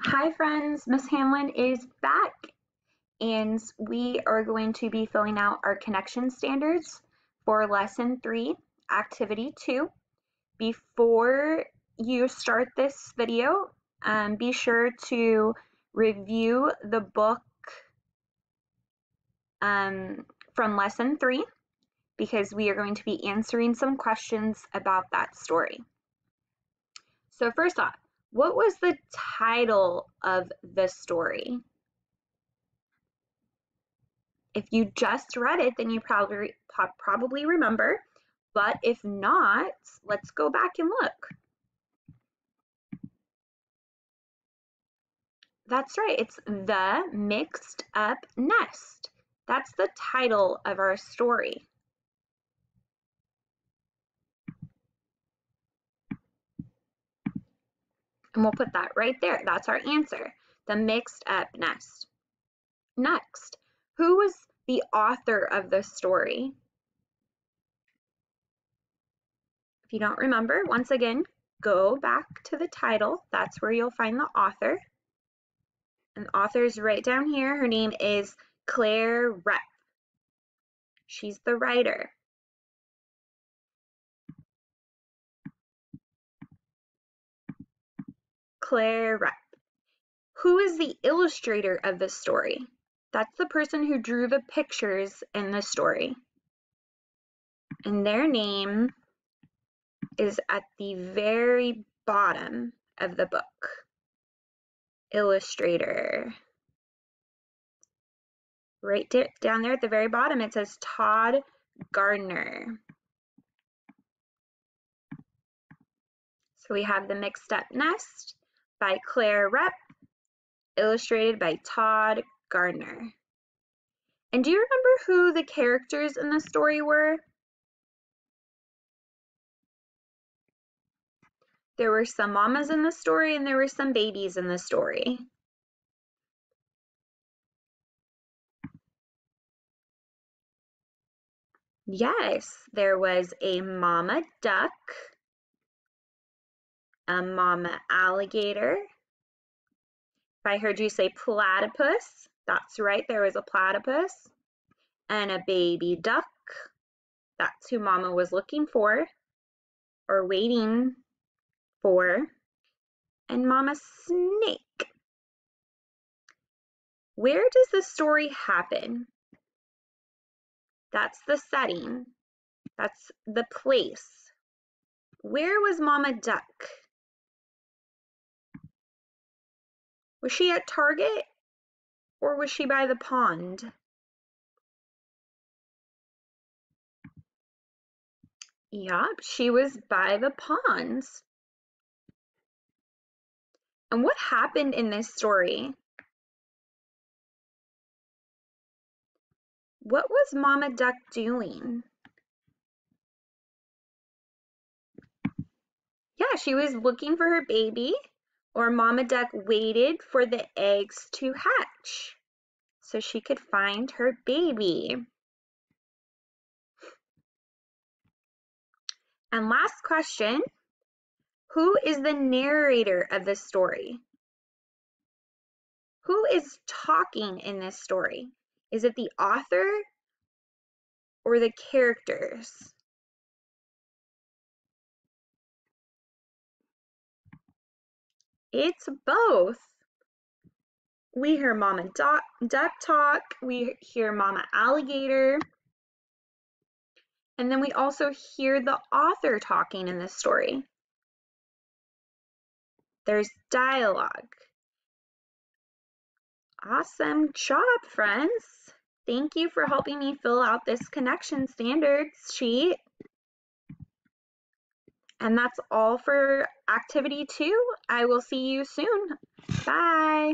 Hi friends, Miss Hamlin is back and we are going to be filling out our connection standards for lesson 3, activity 2. Before you start this video, be sure to review the book from lesson 3 because we are going to be answering some questions about that story. So first off, what was the title of the story? If you just read it, then you probably remember, but if not, let's go back and look. That's right, it's The Mixed Up Nest. That's the title of our story. And we'll put that right there. That's our answer, The Mixed Up Nest. Next, who was the author of the story? If you don't remember, once again, go back to the title. That's where you'll find the author. And the author's right down here. Her name is Claire Repp. She's the writer. Claire Repp. Who is the illustrator of the story? That's the person who drew the pictures in the story. And their name is at the very bottom of the book. Illustrator. Right down there at the very bottom, it says Todd Gardner. So we have The Mixed Up Nest by Claire Repp, illustrated by Todd Gardner. And do you remember who the characters in the story were? There were some mamas in the story and there were some babies in the story. Yes, there was a mama duck, a mama alligator. If I heard you say platypus, that's right, there was a platypus, and a baby duck. That's who mama was looking for or waiting for, and mama snake. Where does the story happen? That's the setting. That's the place. Where was Mama Duck? Was she at Target or was she by the pond? Yup, she was by the ponds. And what happened in this story? What was Mama Duck doing? Yeah, she was looking for her baby, or Mama Duck waited for the eggs to hatch so she could find her baby. And last question, who is the narrator of this story? Who is talking in this story? Is it the author or the characters? It's both. We hear Mama Duck talk, we hear Mama Alligator, and then we also hear the author talking in this story. There's dialogue. Awesome job, friends. Thank you for helping me fill out this connection standards sheet. And that's all for activity 2. I will see you soon. Bye.